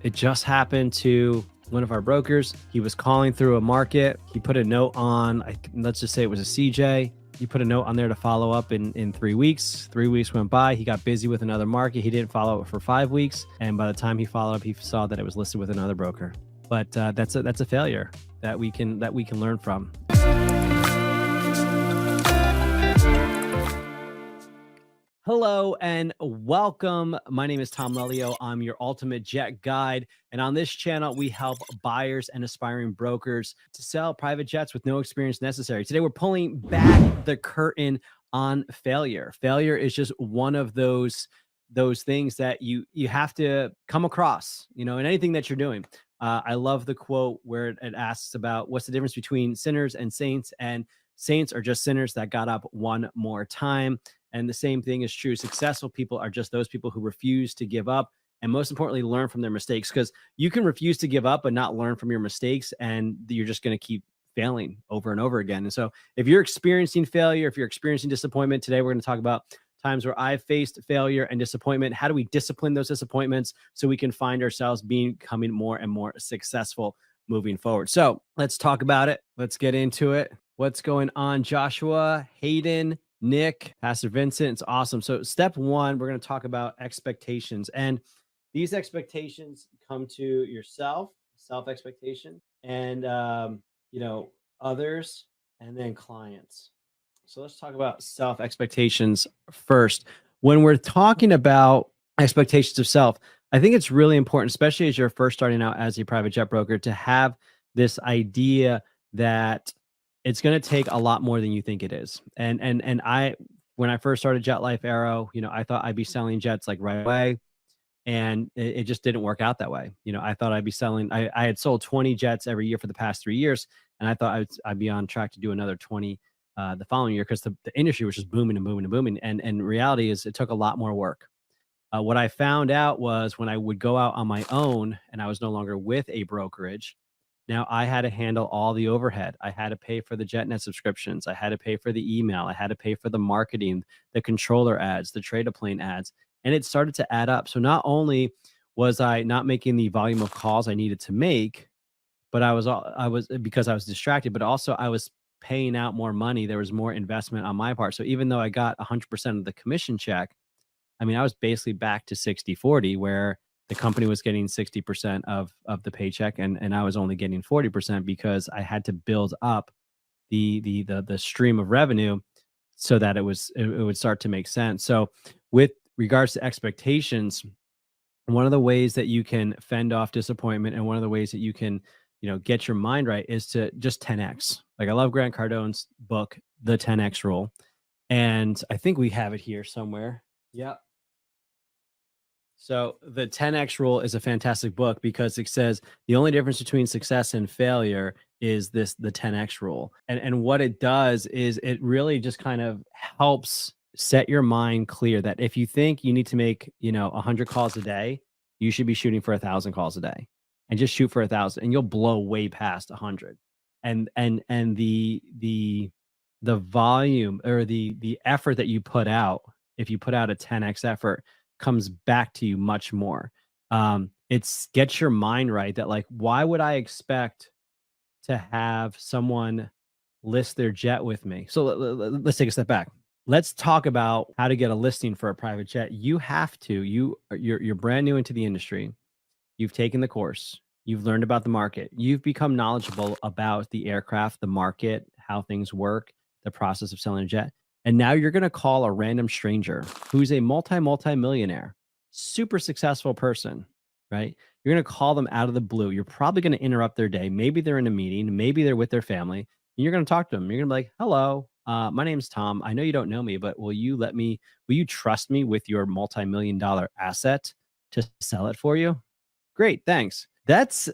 It just happened to one of our brokers. He was calling through a market. He put a note on, let's just say it was a CJ. He put a note on there to follow up in 3 weeks. 3 weeks went by. He got busy with another market. He didn't follow up for 5 weeks. And by the time he followed up, he saw that it was listed with another broker. But that's a failure that we can learn from. Hello and welcome. My name is Tom Lelyo. I'm your ultimate jet guide. And on this channel, we help buyers and aspiring brokers to sell private jets with no experience necessary. Today, we're pulling back the curtain on failure. Failure is just one of those things that you have to come across, in anything that you're doing. I love the quote where it asks about what's the difference between sinners and saints, and saints are just sinners that got up one more time. And the same thing is true. Successful people are just those people who refuse to give up and, most importantly, learn from their mistakes, because you can refuse to give up but not learn from your mistakes, and you're just going to keep failing over and over again. And so if you're experiencing failure, if you're experiencing disappointment, today we're going to talk about times where I've faced failure and disappointment. How do we discipline those disappointments so we can find ourselves becoming more and more successful moving forward? So let's talk about it. Let's get into it. What's going on, Joshua, Hayden, Nick, Pastor Vincent? It's awesome. So step one, we're going to talk about expectations. And these expectations come to yourself, self-expectation, and, others, and then clients. So let's talk about self-expectations first. When we're talking about expectations of self, I think it's really important, especially as you're first starting out as a private jet broker, to have this idea that it's going to take a lot more than you think it is. And when I first started Jet Life Aero, I thought I'd be selling jets like right away, and it just didn't work out that way. I thought I'd be selling. I had sold 20 jets every year for the past 3 years, and I thought I'd be on track to do another 20 the following year, because the industry was just booming and booming and booming. And reality is, it took a lot more work. What I found out was, when I would go out on my own and I was no longer with a brokerage, now I had to handle all the overhead. I had to pay for the JetNet subscriptions. I had to pay for the email. I had to pay for the marketing, the controller ads, the trade plane ads, and it started to add up. So not only was I not making the volume of calls I needed to make, but I was because I was distracted, but also I was paying out more money. There was more investment on my part. So even though I got 100% of the commission check, I mean, I was basically back to 60-40, where the company was getting 60% of the paycheck, and I was only getting 40%, because I had to build up the stream of revenue so that it would start to make sense. So with regards to expectations, one of the ways that you can fend off disappointment, and one of the ways that you can, get your mind right, is to just 10x. Like, I love Grant Cardone's book, The 10x Rule. And I think we have it here somewhere. Yeah. So the 10x rule is a fantastic book, because it says the only difference between success and failure is the 10x rule. And what it does is, it really just kind of helps set your mind clear that if you think you need to make, 100 calls a day, you should be shooting for 1,000 calls a day, and just shoot for 1,000, and you'll blow way past 100. And the volume, or the effort that you put out, if you put out a 10x effort, comes back to you much more. It's get your mind right that, like, why would I expect to have someone list their jet with me? So let's take a step back. Let's talk about how to get a listing for a private jet. You have to, you're brand new into the industry. You've taken the course. You've learned about the market. You've become knowledgeable about the aircraft, the market, how things work, the process of selling a jet. And now you're going to call a random stranger who's a multi-millionaire, super successful person, right? You're going to call them out of the blue. You're probably going to interrupt their day. Maybe they're in a meeting. Maybe they're with their family. And you're going to talk to them. You're going to be like, hello, my name's Tom. I know you don't know me, but will you trust me with your multi-million-dollar asset to sell it for you? Great, thanks. That's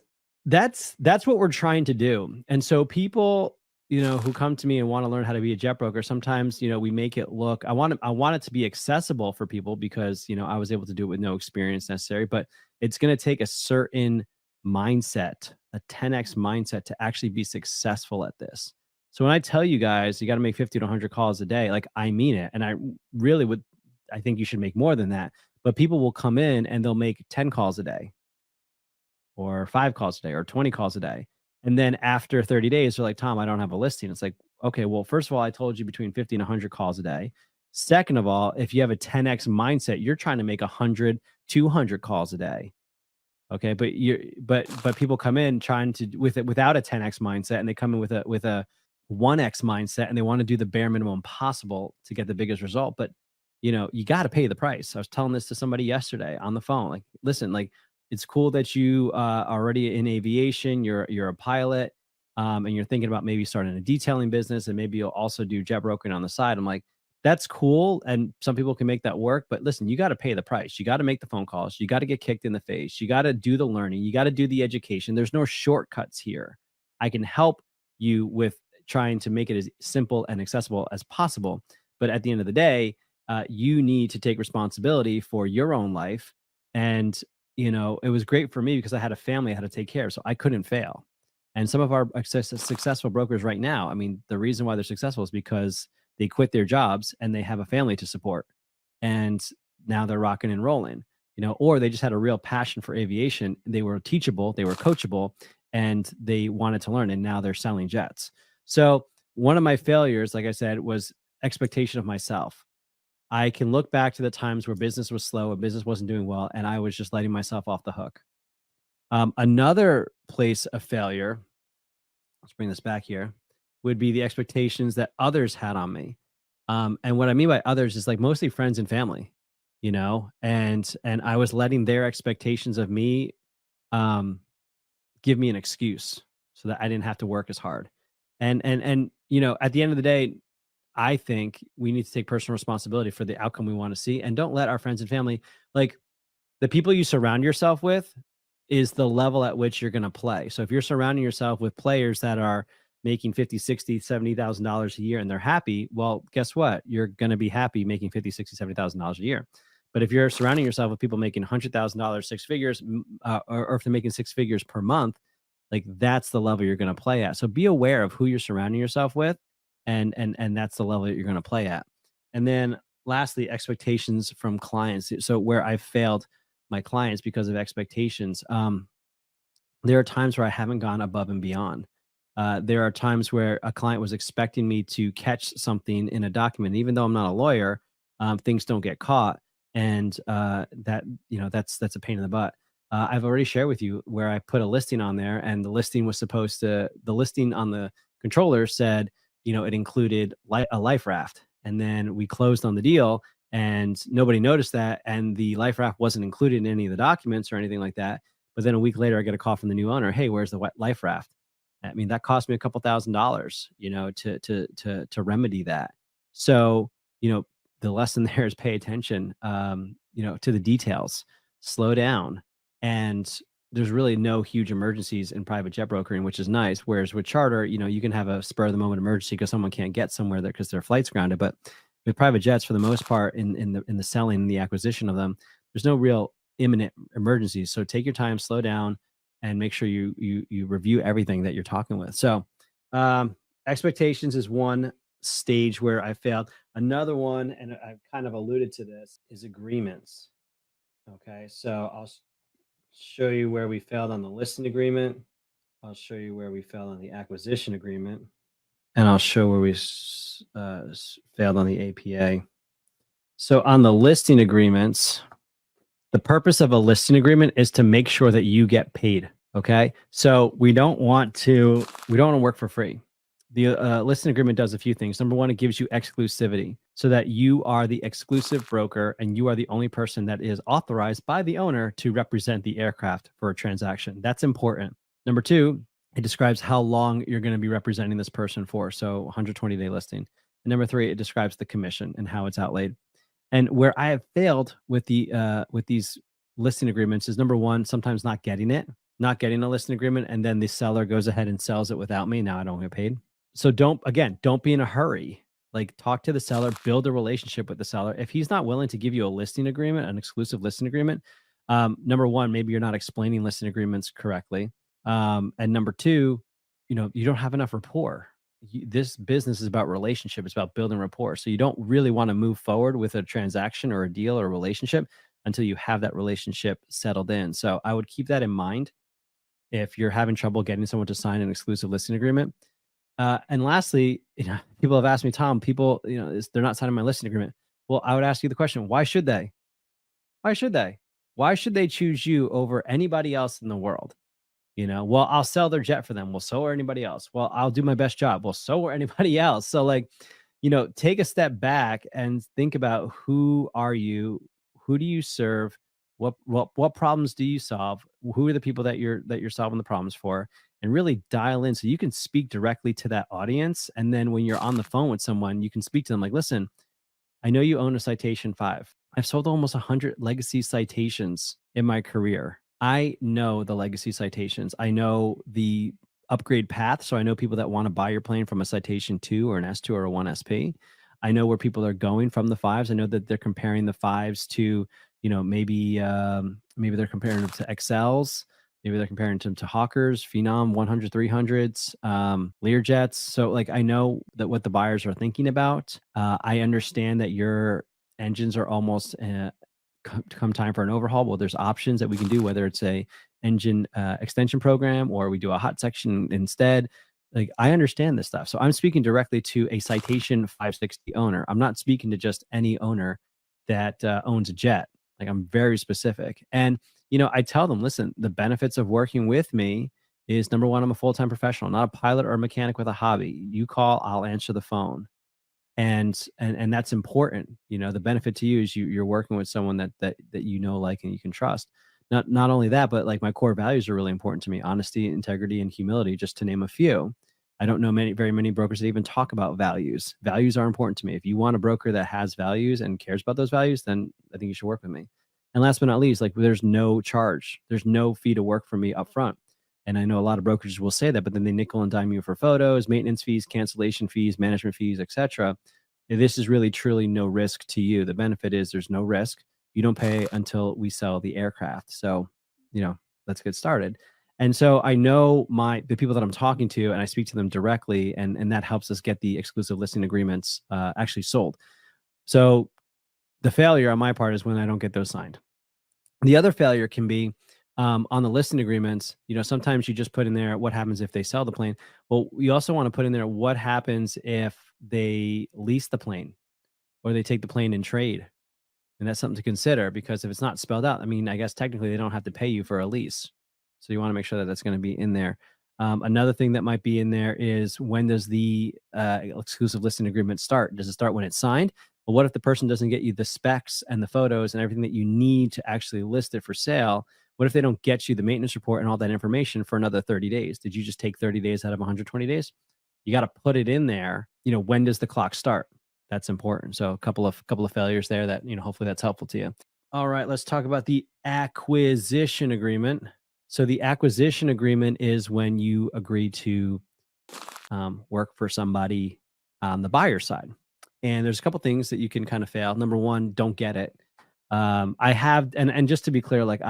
what we're trying to do. And so people, who come to me and want to learn how to be a jet broker, sometimes, we make it look, I want it to be accessible for people, because, I was able to do it with no experience necessary, but it's going to take a certain mindset, a 10x mindset, to actually be successful at this. So when I tell you guys, you got to make 50 to 100 calls a day, like, I mean it. And I really I think you should make more than that, but people will come in and they'll make 10 calls a day. or 5 calls a day or 20 calls a day. And then after 30 days, they're like, Tom, I don't have a listing. It's like, okay, well, first of all, I told you between 50 and 100 calls a day. Second of all, if you have a 10x mindset, you're trying to make 100, 200 calls a day. Okay, but people come in trying to with it without a 10x mindset, and they come in with a 1x mindset, and they want to do the bare minimum possible to get the biggest result. But you got to pay the price. I was telling this to somebody yesterday on the phone. Like, listen, like it's cool that you are already in aviation. You're a pilot, and you're thinking about maybe starting a detailing business, and maybe you'll also do jet brokering on the side. I'm like, that's cool. And some people can make that work. But listen, you got to pay the price. You got to make the phone calls. You got to get kicked in the face. You got to do the learning. You got to do the education. There's no shortcuts here. I can help you with trying to make it as simple and accessible as possible. But at the end of the day, you need to take responsibility for your own life. And, it was great for me because I had a family I had to take care of. So I couldn't fail. And some of our successful brokers right now, I mean, the reason why they're successful is because they quit their jobs and they have a family to support. And now they're rocking and rolling, or they just had a real passion for aviation. They were teachable, they were coachable, and they wanted to learn. And now they're selling jets. So one of my failures, like I said, was expectation of myself. I can look back to the times where business was slow and business wasn't doing well, and I was just letting myself off the hook. Another place of failure, let's bring this back here, would be the expectations that others had on me. And what I mean by others is like mostly friends and family, and I was letting their expectations of me um, give me an excuse so that I didn't have to work as hard. And at the end of the day, I think we need to take personal responsibility for the outcome we want to see, and don't let our friends and family, like, the people you surround yourself with is the level at which you're going to play. So if you're surrounding yourself with players that are making 50, 60, $70,000 a year and they're happy, well, guess what? You're going to be happy making 50, 60, $70,000 a year. But if you're surrounding yourself with people making $100,000, 6 figures, or if they're making 6 figures per month, like that's the level you're going to play at. So be aware of who you're surrounding yourself with, and that's the level that you're going to play at. And then lastly, expectations from clients. So where I failed my clients because of expectations, there are times where I haven't gone above and beyond. There are times where a client was expecting me to catch something in a document, even though I'm not a lawyer. Things don't get caught, and that's a pain in the butt. I've already shared with you where I put a listing on there, and the listing on the controller said, it included a life raft, and then we closed on the deal, and nobody noticed that, and the life raft wasn't included in any of the documents or anything like that. But then a week later, I get a call from the new owner. Hey, where's the life raft? I mean, that cost me a couple $1,000s, to remedy that. So, the lesson there is pay attention, to the details, slow down. And there's really no huge emergencies in private jet brokering, which is nice. Whereas with charter, you can have a spur of the moment emergency because someone can't get somewhere there because their flight's grounded. But with private jets, for the most part, in the selling and the acquisition of them, there's no real imminent emergencies. So take your time, slow down, and make sure you review everything that you're talking with. So expectations is one stage where I failed. Another one, and I've kind of alluded to this, is agreements. Okay, so I'll show you where we failed on the listing agreement. I'll show you where we failed on the acquisition agreement, and I'll show where we failed on the APA. So on the listing agreements, the purpose of a listing agreement is to make sure that you get paid. Okay. So we don't want to work for free. The listing agreement does a few things. Number one, it gives you exclusivity so that you are the exclusive broker and you are the only person that is authorized by the owner to represent the aircraft for a transaction. That's important. Number two, it describes how long you're going to be representing this person for. So 120-day listing. And number three, it describes the commission and how it's outlaid. And where I have failed with these listing agreements is, number one, sometimes not getting a listing agreement, and then the seller goes ahead and sells it without me. Now I don't get paid. So don't be in a hurry. Like, talk to the seller, build a relationship with the seller. If he's not willing to give you a listing agreement, an exclusive listing agreement, number one, maybe you're not explaining listing agreements correctly. And number two, you don't have enough rapport. This business is about relationship. It's about building rapport. So you don't really want to move forward with a transaction or a deal or a relationship until you have that relationship settled in. So I would keep that in mind. if you're having trouble getting someone to sign an exclusive listing agreement. And lastly, people have asked me, Tom, people, they're not signing my listing agreement. Well, I would ask you the question, why should they? Why should they? Why should they choose you over anybody else in the world? Well, I'll sell their jet for them. Well, so or anybody else. Well, I'll do my best job. Well, so or anybody else. So like, take a step back and think about, who are you? Who do you serve? What problems do you solve? Who are the people that you're solving the problems for? And really dial in so you can speak directly to that audience. And then when you're on the phone with someone, you can speak to them like, listen, I know you own a Citation 5. I've sold almost 100 legacy citations in my career. I know the legacy citations. I know the upgrade path. So I know people that want to buy your plane from a Citation 2 or an S2 or a 1SP. I know where people are going from the 5s. I know that they're comparing the 5s to, maybe they're comparing them to XLs. Maybe they're comparing them to Hawkers, Phenom 100, 300s, Learjets. So like, I know that what the buyers are thinking about. I understand that your engines are almost come time for an overhaul. Well, there's options that we can do, whether it's a engine extension program or we do a hot section instead. Like, I understand this stuff. So I'm speaking directly to a Citation 560 owner. I'm not speaking to just any owner that owns a jet. Like, I'm very specific. And I tell them, listen, the benefits of working with me is, number one, I'm a full-time professional, not a pilot or a mechanic with a hobby. You call, I'll answer the phone. And that's important. The benefit to you is you're working with someone that like, and you can trust. Not only that, but like, my core values are really important to me: honesty, integrity, and humility, just to name a few. I don't know very many brokers that even talk about values. Values are important to me. If you want a broker that has values and cares about those values, then I think you should work with me. And last but not least, like, there's no charge. There's no fee to work for me up front. And I know a lot of brokerages will say that, but then they nickel and dime you for photos, maintenance fees, cancellation fees, management fees, etc. This is really truly no risk to you. The benefit is there's no risk. You don't pay until we sell the aircraft. So, let's get started. And so I know the people that I'm talking to, and I speak to them directly, and that helps us get the exclusive listing agreements actually sold. So the failure on my part is when I don't get those signed. The other failure can be on the listing agreements. Sometimes you just put in there, what happens if they sell the plane? Well, you also want to put in there, what happens if they lease the plane or they take the plane in trade? And that's something to consider, because if it's not spelled out, I mean, I guess technically they don't have to pay you for a lease. So you want to make sure that that's going to be in there. Another thing that might be in there is, when does the exclusive listing agreement start? Does it start when it's signed? Well, what if the person doesn't get you the specs and the photos and everything that you need to actually list it for sale? What if they don't get you the maintenance report and all that information for another 30 days? Did you just take 30 days out of 120 days? You got to put it in there. When does the clock start? That's important. So a couple of failures there that, hopefully that's helpful to you. All right, let's talk about the acquisition agreement. So the acquisition agreement is when you agree to work for somebody on the buyer side. And there's a couple things that you can kind of fail. Number one, don't get it. I have, and just to be clear, like,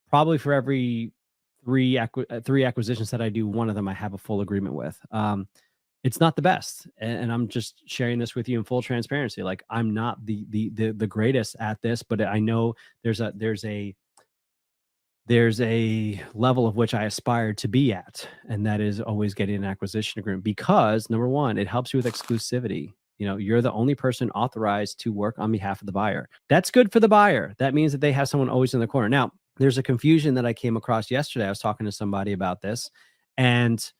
probably for every three acquisitions that I do, one of them I have a full agreement with. It's not the best, and I'm just sharing this with you in full transparency. Like, I'm not the greatest at this, but I know there's a level of which I aspire to be at, and that is always getting an acquisition agreement, because number one, it helps you with exclusivity. You're the only person authorized to work on behalf of the buyer. That's good for the buyer. That means that they have someone always in the corner. Now, there's a confusion that I came across yesterday. I was talking to somebody about this, and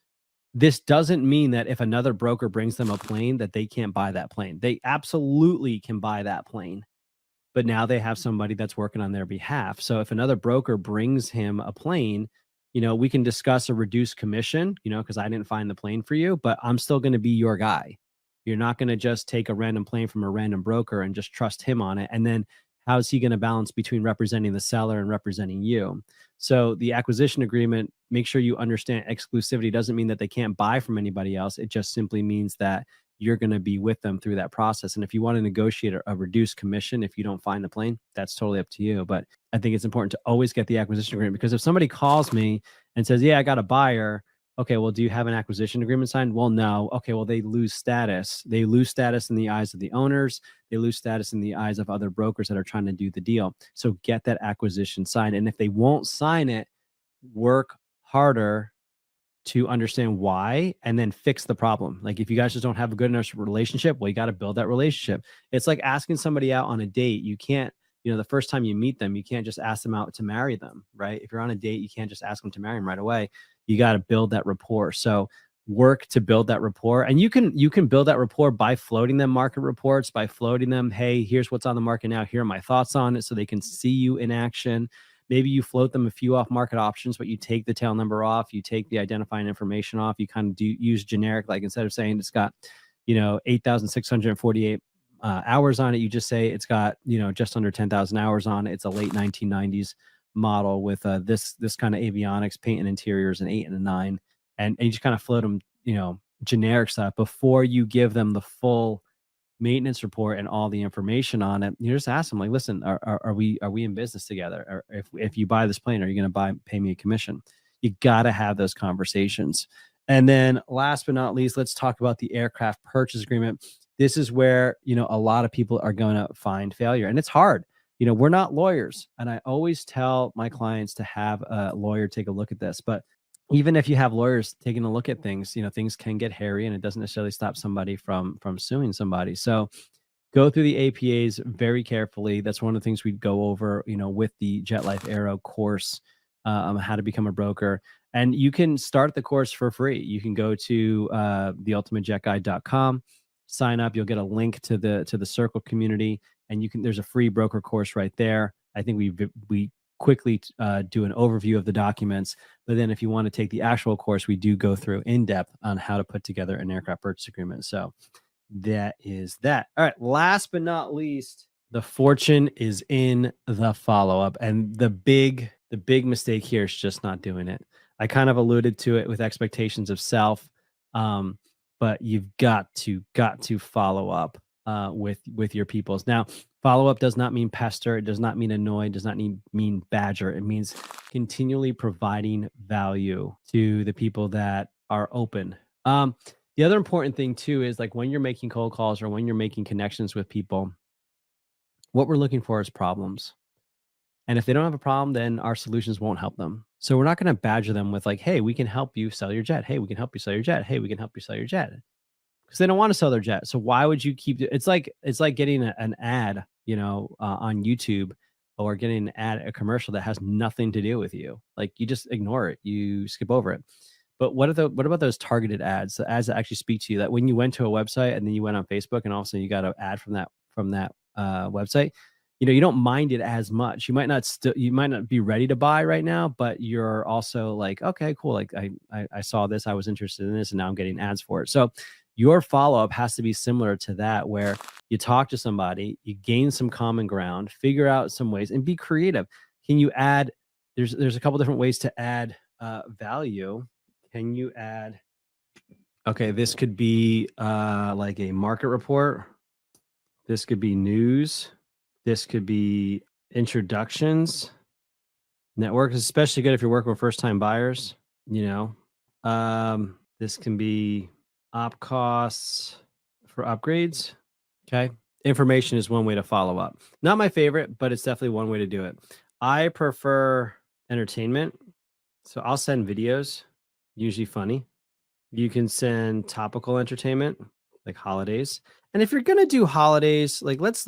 this doesn't mean that if another broker brings them a plane, that they can't buy that plane. They absolutely can buy that plane, but now they have somebody that's working on their behalf. So if another broker brings him a plane, we can discuss a reduced commission, because I didn't find the plane for you, but I'm still going to be your guy. You're not going to just take a random plane from a random broker and just trust him on it. And then how's he going to balance between representing the seller and representing you? So the acquisition agreement, make sure you understand, exclusivity doesn't mean that they can't buy from anybody else. It just simply means that you're going to be with them through that process. And if you want to negotiate a reduced commission, if you don't find the plane, that's totally up to you. But I think it's important to always get the acquisition agreement, because if somebody calls me and says, yeah, I got a buyer. Okay, well, do you have an acquisition agreement signed? Well, no. Okay, well, they lose status. They lose status in the eyes of the owners. They lose status in the eyes of other brokers that are trying to do the deal. So get that acquisition signed. And if they won't sign it, work harder to understand why and then fix the problem. Like if you guys just don't have a good enough relationship, well, you got to build that relationship. It's like asking somebody out on a date. You can't, the first time you meet them, you can't just ask them out to marry them, right? If you're on a date, you can't just ask them to marry them right away. You got to build that rapport. So work to build that rapport. And you can build that rapport by floating them market reports, by floating them, hey, here's what's on the market now. Here are my thoughts on it so they can see you in action. Maybe you float them a few off market options, but you take the tail number off, you take the identifying information off, you kind of do use generic, like instead of saying it's got, 8,648 hours on it, you just say it's got, just under 10,000 hours on it. It's a late 1990s model with this kind of avionics, paint and interiors, an 8 and a 9. And you just kind of float them, generic stuff before you give them the full maintenance report and all the information on it. You just ask them like, listen, are we in business together? Or if you buy this plane, are you going to pay me a commission? You got to have those conversations. And then last but not least, let's talk about the aircraft purchase agreement. This is where, a lot of people are going to find failure, and it's hard. We're not lawyers. And I always tell my clients to have a lawyer take a look at this, but even if you have lawyers taking a look at things, things can get hairy, and it doesn't necessarily stop somebody from suing somebody. So go through the APAs very carefully. That's one of the things we go over, with the Jet Life Aero course, how to become a broker. And you can start the course for free. You can go to theultimatejetguide.com, sign up. You'll get a link to the Circle community, and there's a free broker course right there. I think we quickly do an overview of the documents, but then if you want to take the actual course, we do go through in depth on how to put together an aircraft purchase agreement. So that is that. All right. Last but not least, the fortune is in the follow-up. And the big mistake here is just not doing it. I kind of alluded to it with expectations of self. But you've got to follow up with your peoples. Now, follow up does not mean pester. It does not mean annoy. It does not mean badger. It means continually providing value to the people that are open. The other important thing too is like when you're making cold calls or when you're making connections with people, what we're looking for is problems. And if they don't have a problem, then our solutions won't help them. So we're not going to badger them with like, hey, we can help you sell your jet. Hey, we can help you sell your jet. Hey, we can help you sell your jet. Because they don't want to sell their jet. So why would you keep it's like getting an ad, on YouTube, or getting a commercial that has nothing to do with you. Like you just ignore it. You skip over it. But what about those targeted ads, the ads that actually speak to you, that when you went to a website and then you went on Facebook and all of a sudden you got an ad from that website, you don't mind it as much. You might not be ready to buy right now, but you're also like, okay, cool. Like I saw this, I was interested in this, and now I'm getting ads for it. So your follow-up has to be similar to that, where you talk to somebody, you gain some common ground, figure out some ways, and be creative. Can you add, there's a couple different ways to add value. Can you add, okay, this could be like a market report. This could be news. This could be introductions. Network is especially good if you're working with first-time buyers, this can be op costs for upgrades. Okay. Information is one way to follow up. Not my favorite, but it's definitely one way to do it. I prefer entertainment. So I'll send videos, usually funny. You can send topical entertainment, like holidays. And if you're gonna do holidays, like let's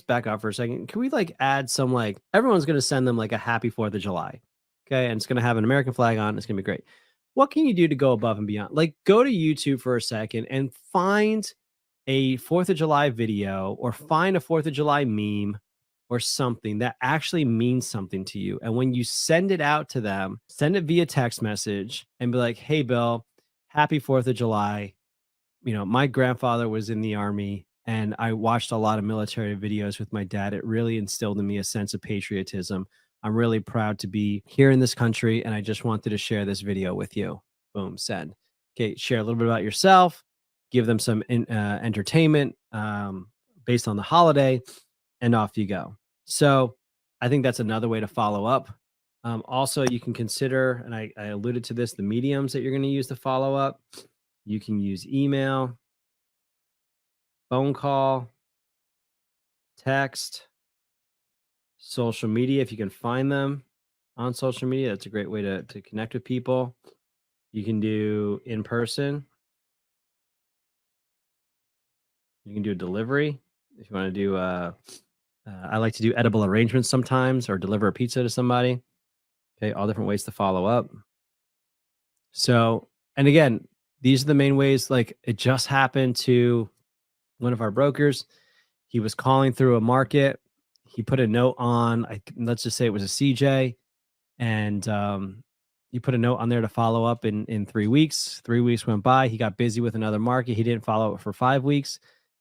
back up for a second. Can we like add some, like, everyone's gonna send them like a happy 4th of July. Okay. And it's gonna have an American flag on. It's gonna be great. What can you do to go above and beyond? Like go to YouTube for a second and find a 4th of July video, or find a 4th of July meme or something that actually means something to you. And when you send it out to them, send it via text message and be like, hey, Bill, happy 4th of July. My grandfather was in the Army and I watched a lot of military videos with my dad. It really instilled in me a sense of patriotism. I'm really proud to be here in this country, and I just wanted to share this video with you. Boom, send. Okay, share a little bit about yourself, give them some entertainment based on the holiday, and off you go. So I think that's another way to follow up. Also, you can consider, and I alluded to this, the mediums that you're going to use to follow up. You can use email, phone call, text, social media if you can find them. on social media. That's a great way to connect with people. You can do in person. You can do a delivery if you want to do. I like to do edible arrangements sometimes, or deliver a pizza to somebody. Okay, all different ways to follow up. So, and again, these are the main ways. Like, it just happened to one of our brokers. He was calling through a market. He put a note on, let's just say it was a CJ, and he put a note on there to follow up in 3 weeks. 3 weeks went by. He got busy with another market. He didn't follow up for 5 weeks.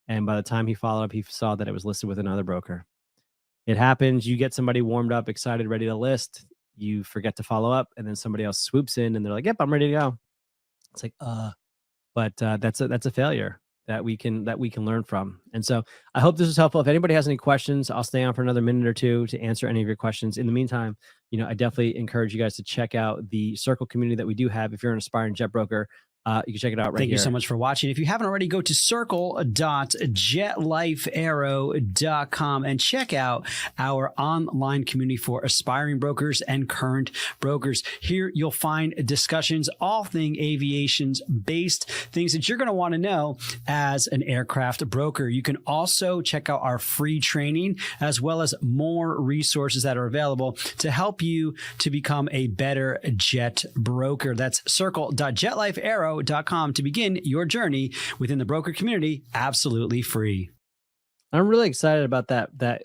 And by the time he followed up, he saw that it was listed with another broker. It happens. You get somebody warmed up, excited, ready to list. You forget to follow up, and then somebody else swoops in and they're like, yep, I'm ready to go. It's like, but that's a failure that we can learn from. And so I hope this was helpful. If anybody has any questions, I'll stay on for another minute or two to answer any of your questions. In the meantime, I definitely encourage you guys to check out the Circle community that we do have. If you're an aspiring jet broker, you can check it out right here. Thank you so much for watching. If you haven't already, go to circle.jetlifearrow.com and check out our online community for aspiring brokers and current brokers. Here you'll find discussions, all thing aviations based, things that you're going to want to know as an aircraft broker. You can also check out our free training, as well as more resources that are available to help you to become a better jet broker. That's circle.jetlifearrow.com to begin your journey within the broker community, absolutely free. I'm really excited about the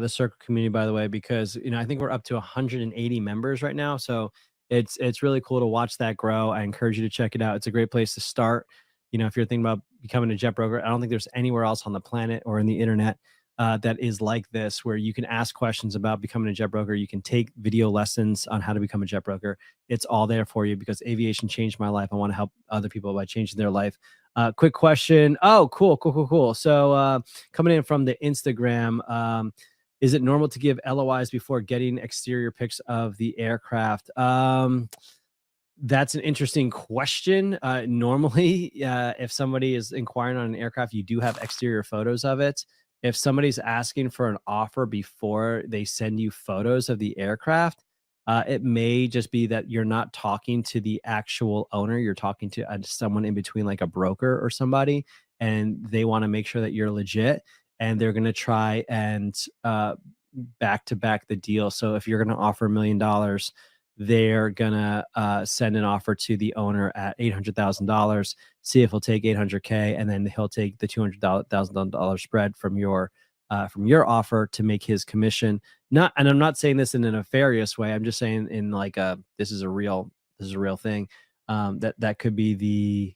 Circle community, by the way, because I think we're up to 180 members right now. So it's really cool to watch that grow. I encourage you to check it out. It's a great place to start. If you're thinking about becoming a jet broker, I don't think there's anywhere else on the planet or in the internet that is like this, where you can ask questions about becoming a jet broker. You can take video lessons on how to become a jet broker. It's all there for you, because aviation changed my life. I want to help other people by changing their life. Quick question. Oh, cool. So coming in from the Instagram, is it normal to give LOIs before getting exterior pics of the aircraft? That's an interesting question. Normally, if somebody is inquiring on an aircraft, you do have exterior photos of it. If somebody's asking for an offer before they send you photos of the aircraft, it may just be that you're not talking to the actual owner. You're talking to someone in between, like a broker or somebody, and they want to make sure that you're legit, and they're going to try and back to back the deal. So if you're going to offer $1 million, they're gonna send an offer to the owner at $800,000, see if he'll take $800K, and then he'll take the $200,000 spread from your offer to make his commission. And I'm not saying this in a nefarious way. I'm just saying in like this is a real thing. That could be the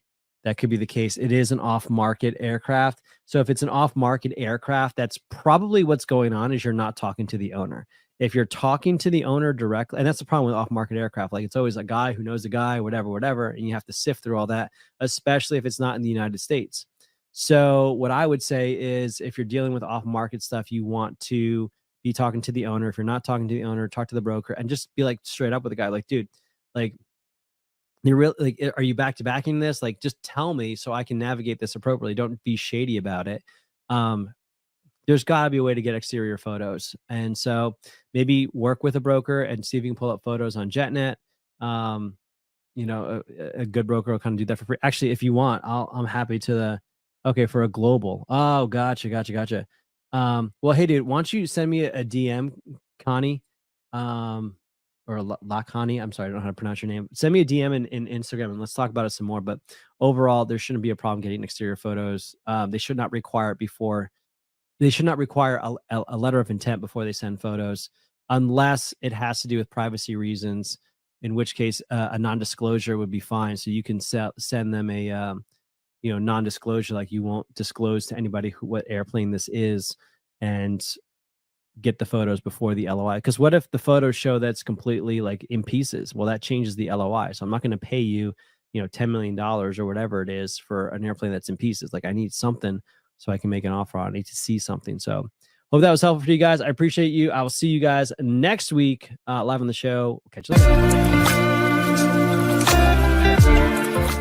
case. It is an off-market aircraft. So if it's an off-market aircraft, that's probably what's going on, is you're not talking to the owner. If you're talking to the owner directly, and that's the problem with off-market aircraft, like it's always a guy who knows a guy, whatever, and you have to sift through all that, especially if it's not in the United States. So what I would say is, if you're dealing with off-market stuff, you want to be talking to the owner. If you're not talking to the owner, talk to the broker, and just be like straight up with the guy, like, dude, like, you're real, like, are you back to backing this? Like, just tell me so I can navigate this appropriately. Don't be shady about it. There's got to be a way to get exterior photos. And so maybe work with a broker and see if you can pull up photos on JetNet. A good broker will kind of do that for free. Actually, if you want, I'm happy to for a global. Oh, gotcha. Well, hey, dude, why don't you send me a DM, Connie, or La Connie? I'm sorry, I don't know how to pronounce your name. Send me a DM in Instagram, and let's talk about it some more. But overall, there shouldn't be a problem getting exterior photos. They should not require it before. They should not require a letter of intent before they send photos, unless it has to do with privacy reasons, in which case a non-disclosure would be fine. So you can send them a non-disclosure, like you won't disclose to anybody what airplane this is, and get the photos before the LOI. Because what if the photos show that's completely like in pieces? Well, that changes the LOI. So I'm not going to pay you, $10 million or whatever it is for an airplane that's in pieces. Like, I need something so I can make an offer on. I need to see something. So hope that was helpful for you guys. I appreciate you. I will see you guys next week live on the show. Catch you later.